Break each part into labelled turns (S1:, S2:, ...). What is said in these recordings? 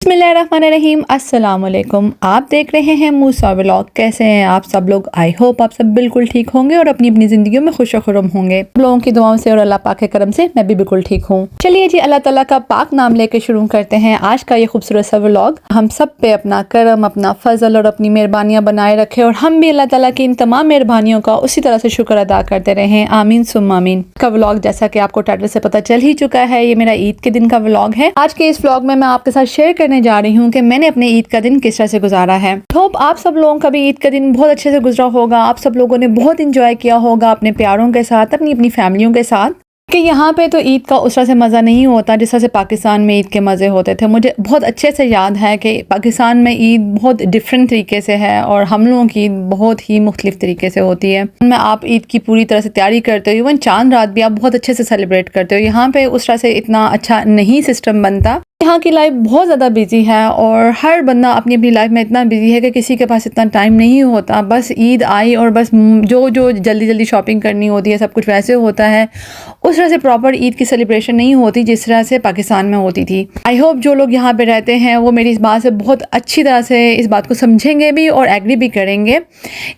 S1: बिस्मिल्लाहिर्रहमानिर्रहीम। अस्सलाम वालेकुम। आप देख रहे हैं मूसा व्लॉग। कैसे हैं आप सब लोग? आई होप आप सब बिल्कुल ठीक होंगे और अपनी अपनी ज़िंदगियों में खुश खुरम होंगे। लोगों की दुआओं से और अल्लाह पाक के करम से मैं भी बिल्कुल ठीक हूँ। चलिए जी, अल्लाह ताला का पाक नाम लेके शुरू करते हैं आज का ये खूबसूरत सा व्लॉग। हम सब पे अपना करम, अपना फजल और अपनी मेहरबानियाँ बनाए रखे और हम भी अल्लाह ताला की इन तमाम मेहरबानियों का उसी तरह से शुक्र अदा करते रहें। आमीन सुम्मा आमीन। का व्लॉग जैसा कि आपको टाइटल से पता चल ही चुका है, ये मेरा ईद के दिन का व्लॉग है। आज के इस व्लॉग में मैं आपके साथ शेयर करने जा रही हूँ कि मैंने अपने ईद का दिन किस तरह से गुजारा है। होप आप सब लोगों का भी ईद का दिन बहुत अच्छे से गुजरा होगा। आप सब लोगों ने बहुत इंजॉय किया होगा अपने प्यारों के साथ, अपनी अपनी फैमिलियों के साथ। कि यहाँ पे तो ईद का उस तरह से मज़ा नहीं होता जिस तरह से पाकिस्तान में ईद के मज़े होते थे। मुझे बहुत अच्छे से याद है कि पाकिस्तान में ईद बहुत डिफरेंट तरीके से है और हम लोगों की ईद बहुत ही मुख्तलिफ तरीके से होती है। उनमें आप ईद की पूरी तरह से तैयारी करते हो, इवन चांद रात भी आप बहुत अच्छे से सेलिब्रेट करते हो। यहाँ पे उस तरह से इतना अच्छा नहीं सिस्टम बनता। यहाँ की लाइफ बहुत ज़्यादा बिजी है और हर बंदा अपनी अपनी लाइफ में इतना बिजी है कि किसी के पास इतना टाइम नहीं होता। बस ईद आई और बस जो जो जल्दी जल्दी शॉपिंग करनी होती है, सब कुछ वैसे होता है। उस तरह से प्रॉपर ईद की सेलिब्रेशन नहीं होती जिस तरह से पाकिस्तान में होती थी। आई होप जो लोग यहाँ पे रहते हैं वो मेरी इस बात से बहुत अच्छी तरह से इस बात को समझेंगे भी और एग्री भी करेंगे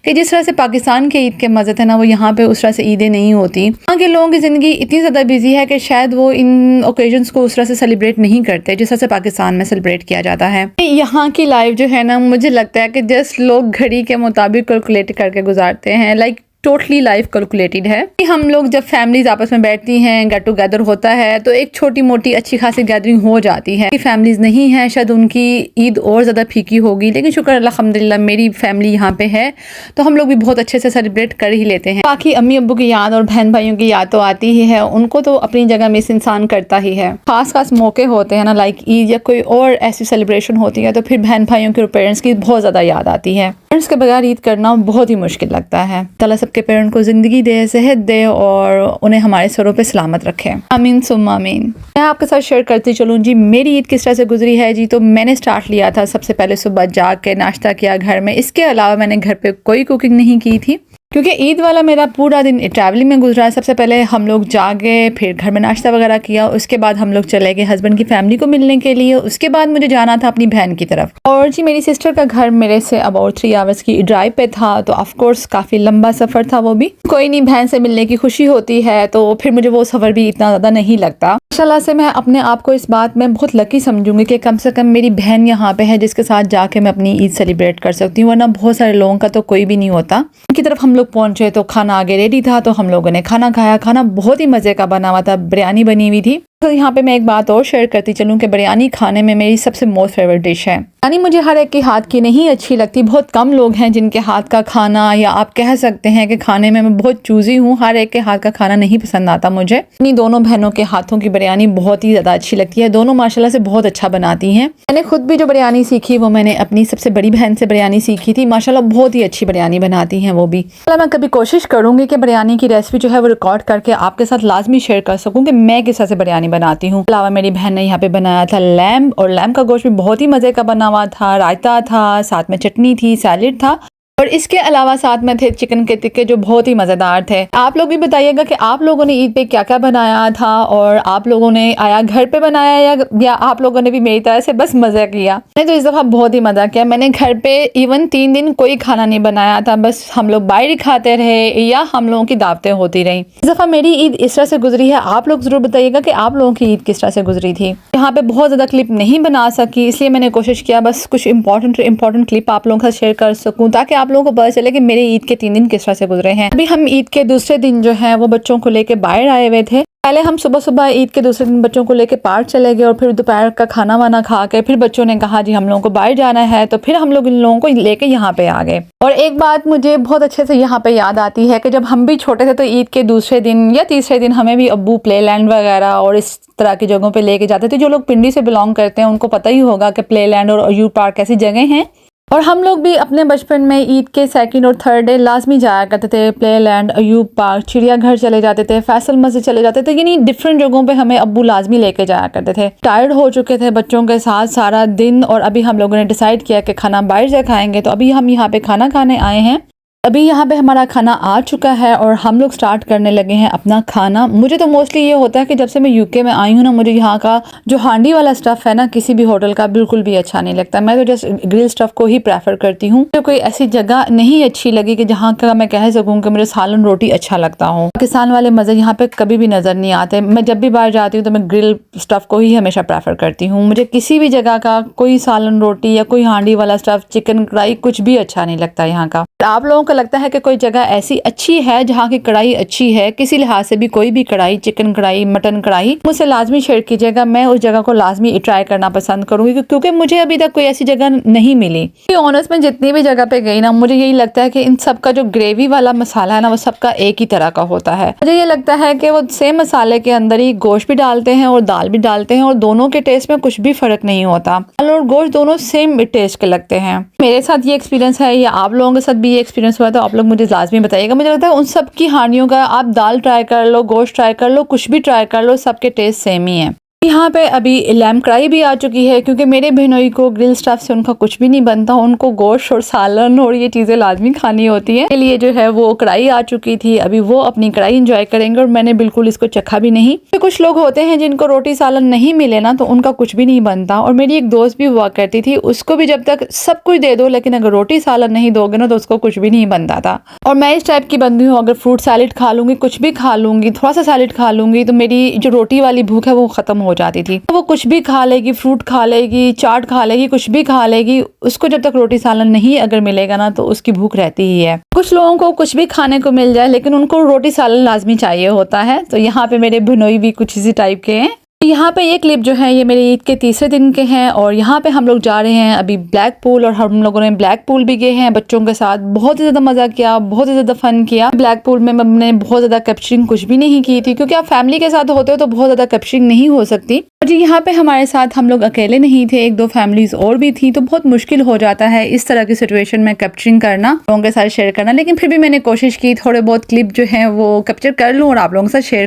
S1: कि जिस तरह से पाकिस्तान के ईद के मज़े थे ना, वो यहाँ पे उस तरह से ईदें नहीं होती। यहाँ के लोगों की ज़िंदगी इतनी ज़्यादा बिजी है कि शायद वो इन ओकेजन्स को उस तरह से सेलिब्रेट नहीं करते जिस तरह से पाकिस्तान में सेलिब्रेट किया जाता है। यहाँ की लाइफ जो है ना, मुझे लगता है कि जस्ट लोग घड़ी के मुताबिक कैलकुलेट करके गुजारते हैं। लाइक टोटली लाइफ कैलकुलेटेड है। हम लोग जब फैमिलीज आपस में बैठती हैं, गेट टुगेदर होता है, तो एक छोटी मोटी अच्छी खासी गैदरिंग हो जाती है। फैमिलीज नहीं है, शायद उनकी ईद और ज़्यादा फीकी होगी, लेकिन शुक्र अल्हम्दुलिल्लाह मेरी फैमिली यहाँ पे है तो हम लोग भी बहुत अच्छे से सेलिब्रेट कर ही लेते हैं। बाकी अम्मी अब्बू की याद और बहन भाइयों की याद तो आती ही है, उनको तो अपनी जगह मिस इंसान करता ही है। खास खास मौके होते हैं ना, लाइक ईद या कोई और ऐसी सेलिब्रेशन होती है, तो फिर बहन भाइयों के और पेरेंट्स की बहुत ज़्यादा याद आती है। पेरेंट्स के बगैर ईद करना बहुत ही मुश्किल लगता है। ताला सबके पेरेंट्स को ज़िंदगी दे, सेहत दे और उन्हें हमारे सरों पे सलामत रखे। आमीन सुम्मा आमीन। मैं आपके साथ शेयर करती चलूँ जी मेरी ईद किस तरह से गुजरी है जी। तो मैंने स्टार्ट लिया था सबसे पहले सुबह जाग के नाश्ता किया घर में। इसके अलावा मैंने घर पे कोई कुकिंग नहीं की थी क्योंकि ईद वाला मेरा पूरा दिन ट्रैवलिंग में गुजरा है। सबसे पहले हम लोग जागे, फिर घर में नाश्ता वगैरह किया, उसके बाद हम लोग चले गए हस्बैंड की फैमिली को मिलने के लिए। उसके बाद मुझे जाना था अपनी बहन की तरफ। और जी मेरी सिस्टर का घर मेरे से अबाउट 3 आवर्स की ड्राइव पे था, तो ऑफ कोर्स काफ़ी लंबा सफ़र था। वो भी कोई नहीं, बहन से मिलने की खुशी होती है तो फिर मुझे वो सफ़र भी इतना ज़्यादा नहीं लगता। माशाल्लाह से मैं अपने आप को इस बात में बहुत लकी समझूंगी कि कम से कम मेरी बहन यहाँ पे है जिसके साथ जाके मैं अपनी ईद सेलिब्रेट कर सकती हूँ, वरना बहुत सारे लोगों का तो कोई भी नहीं होता। उनकी तरफ हम लोग पहुँचे तो खाना आगे रेडी था, तो हम लोगों ने खाना खाया। खाना बहुत ही मज़े का बना हुआ था, बिरयानी बनी हुई थी। तो यहाँ पे मैं एक बात और शेयर करती चलूँ कि बिरयानी खाने में मेरी सबसे मोस्ट फेवरेट डिश है। यानी मुझे हर एक के हाथ की नहीं अच्छी लगती। बहुत कम लोग हैं जिनके हाथ का खाना, या आप कह सकते हैं कि खाने में मैं बहुत चूज़ी हूँ। हर एक के हाथ का खाना नहीं पसंद आता मुझे। अपनी दोनों बहनों के हाथों की बिरयानी बहुत ही ज़्यादा अच्छी लगती है। दोनों माशाल्लाह से बहुत अच्छा बनाती हैं। मैंने खुद भी जो बिरयानी सीखी वो मैंने अपनी सबसे बड़ी बहन से बिरयानी सीखी थी। माशाल्लाह बहुत ही अच्छी बिरयानी बनाती हैं वो भी। मैं कभी कोशिश करूँगी कि बिरयानी की रेसिपी जो है वो रिकॉर्ड करके आपके साथ लाजमी शेयर कर सकूँ कि मैं किस तरह से बिरयानी बनाती हूँ। अलावा मेरी बहन ने यहाँ पे बनाया था लैम्ब, और लैम्ब का गोश्त भी बहुत ही मज़े का बना हुआ था। रायता था, साथ में चटनी थी, सैलेड था, और इसके अलावा साथ में थे चिकन के टिक्के जो बहुत ही मज़ेदार थे। आप लोग भी बताइएगा कि आप लोगों ने ईद पे क्या क्या बनाया था, और आप लोगों ने आया घर पे बनाया या आप लोगों ने भी मेरी तरह से बस मज़ा किया। नहीं तो इस दफ़ा बहुत ही मज़ा किया। मैंने घर पे इवन 3 दिन कोई खाना नहीं बनाया था, बस हम लोग बाहर ही खाते रहे या हम लोगों की दावतें होती रहीं। इस दफ़ा मेरी ईद इस तरह से गुजरी है। आप लोग ज़रूर बताइएगा कि आप लोगों की ईद किस तरह से गुजरी थी। यहाँ पे बहुत ज़्यादा क्लिप नहीं बना सकी, इसलिए मैंने कोशिश किया बस कुछ इंपॉर्टेंट क्लिप आप लोगों के साथ शेयर कर सकूँ, ताकि आप लोगों को पता चले कि मेरे ईद के 3 दिन किस तरह से गुजरे हैं। अभी हम ईद के दूसरे दिन जो है वो बच्चों को लेके बाहर आए हुए थे। पहले हम सुबह सुबह ईद के दूसरे दिन बच्चों को लेके पार्क चले गए, और फिर दोपहर का खाना वाना खा के फिर बच्चों ने कहा जी हम लोगों को बाहर जाना है, तो फिर हम लोग इन लोगों को लेके यहाँ पे आ गए। और एक बात मुझे बहुत अच्छे से यहाँ पे याद आती है कि जब हम भी छोटे थे तो ईद के दूसरे दिन या तीसरे दिन हमें भी अब्बू प्ले लैंड वगैरह और इस तरह की जगहों पे लेके जाते थे। जो लोग पिंडी से बिलोंग करते हैं उनको पता ही होगा कि प्ले लैंड और अयूब पार्क ऐसी जगह हैं। और हम लोग भी अपने बचपन में ईद के 2nd और 3rd डे लाजमी जाया करते थे। प्ले लैंड, अयूब पार्क, चिड़ियाघर चले जाते थे, फैसल मस्जिद चले जाते थे। यानी डिफरेंट जगहों पे हमें अब्बू लाजमी लेके जाया करते थे। टायर्ड हो चुके थे बच्चों के साथ सारा दिन, और अभी हम लोगों ने डिसाइड किया कि खाना बाहर से खाएंगे, तो अभी हम यहाँ पे खाना खाने आए हैं। अभी यहाँ पे हमारा खाना आ चुका है और हम लोग स्टार्ट करने लगे हैं अपना खाना। मुझे तो मोस्टली ये होता है कि जब से मैं यूके में आई हूँ ना, मुझे यहाँ का जो हांडी वाला स्टफ़ है ना, किसी भी होटल का बिल्कुल भी अच्छा नहीं लगता। मैं तो जस्ट ग्रिल स्टफ़ को ही प्रेफर करती हूँ। तो कोई ऐसी जगह नहीं अच्छी लगी कि जहाँ का मैं कह सकूँ कि मुझे सालन रोटी अच्छा लगता हो। पाकिस्तान वाले मज़े यहाँ पे कभी भी नज़र नहीं आते। मैं जब भी बाहर जाती हूँ तो मैं ग्रिल स्टफ़ को ही हमेशा प्रेफर करती हूँ। मुझे किसी भी जगह का कोई सालन रोटी या कोई हांडी वाला स्टफ़, चिकन कढ़ाई कुछ भी अच्छा नहीं लगता यहाँ का। आप लोगों को लगता है कि कोई जगह ऐसी अच्छी है जहाँ की कढ़ाई अच्छी है, किसी लिहाज से भी, कोई भी कढ़ाई, चिकन कढ़ाई, मटन कढ़ाई, मुझसे लाजमी शेयर कीजिएगा। मैं उस जगह को लाजमी ट्राई करना पसंद करूंगी क्योंकि मुझे अभी तक कोई ऐसी जगह नहीं मिली। ऑनेस्ट, में जितनी भी जगह पे गई ना, मुझे यही लगता है कि इन सब का जो ग्रेवी वाला मसाला है ना, वो सबका एक ही तरह का होता है। मुझे ये लगता है कि वो सेम मसाले के अंदर ही गोश्त भी डालते हैं और दाल भी डालते हैं और दोनों के टेस्ट में कुछ भी फर्क नहीं होता। दाल और गोश्त दोनों सेम टेस्ट के लगते हैं। मेरे साथ ये एक्सपीरियंस है, या आप लोगों के साथ भी ये एक्सपीरियंस हुआ तो आप लोग मुझे लाजमी बताइएगा। मुझे लगता है उन सब की हांडियों का, आप दाल ट्राई कर लो, गोश्त ट्राई कर लो, कुछ भी ट्राई कर लो, सबके टेस्ट सेम ही है। यहाँ पे अभी लैम्प कढ़ाई भी आ चुकी है क्योंकि मेरे बहनोई को ग्रिल स्टफ से उनका कुछ भी नहीं बनता, उनको गोश्त और सालन और ये चीज़ें लाजमी खानी होती है। इसके लिए जो है वो कढ़ाई आ चुकी थी, अभी वो अपनी कढ़ाई इंजॉय करेंगे और मैंने बिल्कुल इसको चखा भी नहीं। तो कुछ लोग होते हैं जिनको रोटी सालन नहीं मिले ना तो उनका कुछ भी नहीं बनता, और मेरी एक दोस्त भी हुआ करती थी, उसको भी जब तक सब कुछ दे दो लेकिन अगर रोटी सालन नहीं दोगे ना तो उसको कुछ भी नहीं बनता था। और मैं इस टाइप की बंदी हूँ, अगर फ्रूट सैलेड खा लूंगी, कुछ भी खा लूंगी, थोड़ा सा सैलेड खा लूंगी तो मेरी जो रोटी वाली भूख है वो खत्म हो जाती थी। तो वो कुछ भी खा लेगी, फ्रूट खा लेगी, चाट खा लेगी, कुछ भी खा लेगी, उसको जब तक रोटी सालन नहीं अगर मिलेगा ना तो उसकी भूख रहती ही है। कुछ लोगों को कुछ भी खाने को मिल जाए लेकिन उनको रोटी सालन लाजमी चाहिए होता है। तो यहाँ पे मेरे भनोई भी कुछ इसी टाइप के हैं। यहाँ पे ये क्लिप जो है ये मेरे ईद के तीसरे दिन के हैं और यहाँ पे हम लोग जा रहे हैं अभी ब्लैक पूल, और हम लोगों ने ब्लैक पूल भी गए हैं बच्चों के साथ। बहुत ही ज़्यादा मज़ा किया, बहुत ही ज़्यादा फन किया। ब्लैक पूल में हमने बहुत ज़्यादा कैप्चरिंग कुछ भी नहीं की थी क्योंकि आप फैमिली के साथ होते हो तो बहुत ज़्यादा कैप्चरिंग नहीं हो सकती। और जी यहाँ पे हमारे साथ हम लोग अकेले नहीं थे, एक दो फैमिलीज और भी थी, तो बहुत मुश्किल हो जाता है इस तरह की सिचुएशन में कैप्चरिंग करना, लोगों के साथ शेयर करना। लेकिन फिर भी मैंने कोशिश की थोड़े बहुत क्लिप जो है वो कैप्चर कर लूँ और आप लोगों के साथ शेयर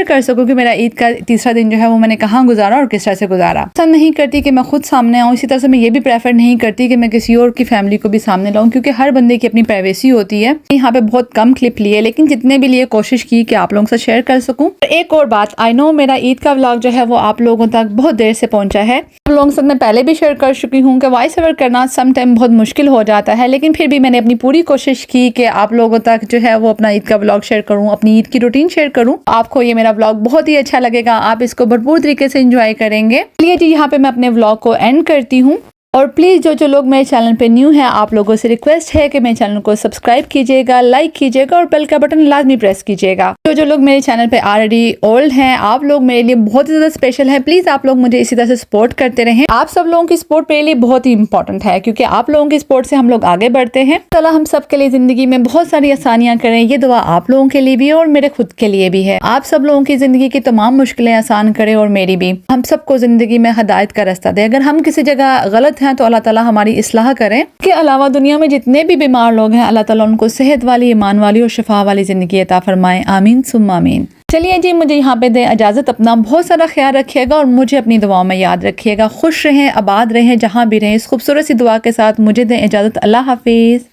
S1: कर सकूँ कि मेरा ईद का तीसरा दिन जो है वो मैंने कहाँ गुजारा और किस तरह से गुजारा। पसंद नहीं करती कि मैं खुद सामने आऊँ, इसी तरह से मैं ये भी प्रेफर नहीं करती कि मैं किसी और की फैमिली को भी सामने लाऊं क्योंकि हर बंदे की अपनी प्राइवेसी होती है। यहाँ पे बहुत कम क्लिप लिए लेकिन जितने भी लिए कोशिश की कि आप लोगों के साथ शेयर कर सकूं। एक और बात, आई नो मेरा ईद का व्लॉग जो है वो आप लोगों तक बहुत देर से पहुंचा है। आप लोगों के साथ मैं पहले भी शेयर कर चुकी हूँ कि वॉइस ओवर करना सम टाइम बहुत मुश्किल हो जाता है, लेकिन फिर भी मैंने अपनी पूरी कोशिश की कि आप लोगों तक जो है वो अपना ईद का व्लॉग शेयर करूँ, अपनी ईद की रूटीन शेयर करूँ। आपको ये मेरा व्लॉग बहुत ही अच्छा लगेगा, आप इसको भरपूर तरीके से एंजॉय करेंगे। चलिए जी यहाँ पे मैं अपने व्लॉग को एंड करती हूँ। और प्लीज़ जो लोग मेरे चैनल पे न्यू हैं, आप लोगों से रिक्वेस्ट है कि मेरे चैनल को सब्सक्राइब कीजिएगा, लाइक कीजिएगा और बेल का बटन लाजमी प्रेस कीजिएगा। जो लोग मेरे चैनल पे ऑलरेडी ओल्ड हैं, आप लोग मेरे लिए बहुत ही ज़्यादा स्पेशल है। प्लीज़ आप लोग मुझे इसी तरह से सपोर्ट करते रहें। आप सब लोगों की सपोर्ट मेरे लिए बहुत ही इंपॉर्टेंट है क्योंकि आप लोगों की सपोर्ट से हम लोग आगे बढ़ते हैं। अल्लाह हम सब के लिए ज़िंदगी में बहुत सारी आसानियाँ करें, ये दुआ आप लोगों के लिए भी और मेरे खुद के लिए भी है। आप सब लोगों की ज़िंदगी की तमाम मुश्किलें आसान करे और मेरी भी। हम सबको ज़िंदगी में हदायत का रास्ता दे। अगर हम किसी जगह गलत हैं तो अल्लाह ताला हमारी इस्लाह करें। के अलावा दुनिया में जितने भी बीमार लोग हैं, अल्लाह ताला उनको सेहत वाली, ईमान वाली और शिफा वाली ज़िंदगी अता फरमाए। आमीन सुम्मा आमीन। चलिए जी मुझे यहाँ पे दें इजाज़त। अपना बहुत सारा ख्याल रखिएगा और मुझे अपनी दुआओं में याद रखिएगा। खुश रहें, आबाद रहें, जहाँ भी रहें। इस खूबसूरत सी दुआ के साथ मुझे दें इजाज़त। अल्लाह हाफिज़।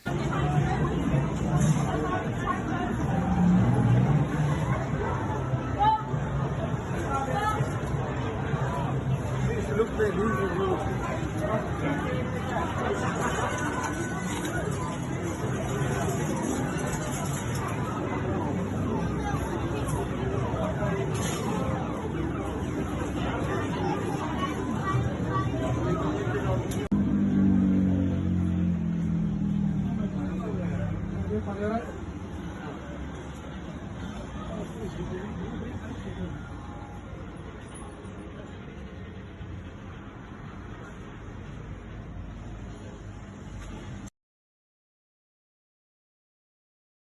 S2: Gracias.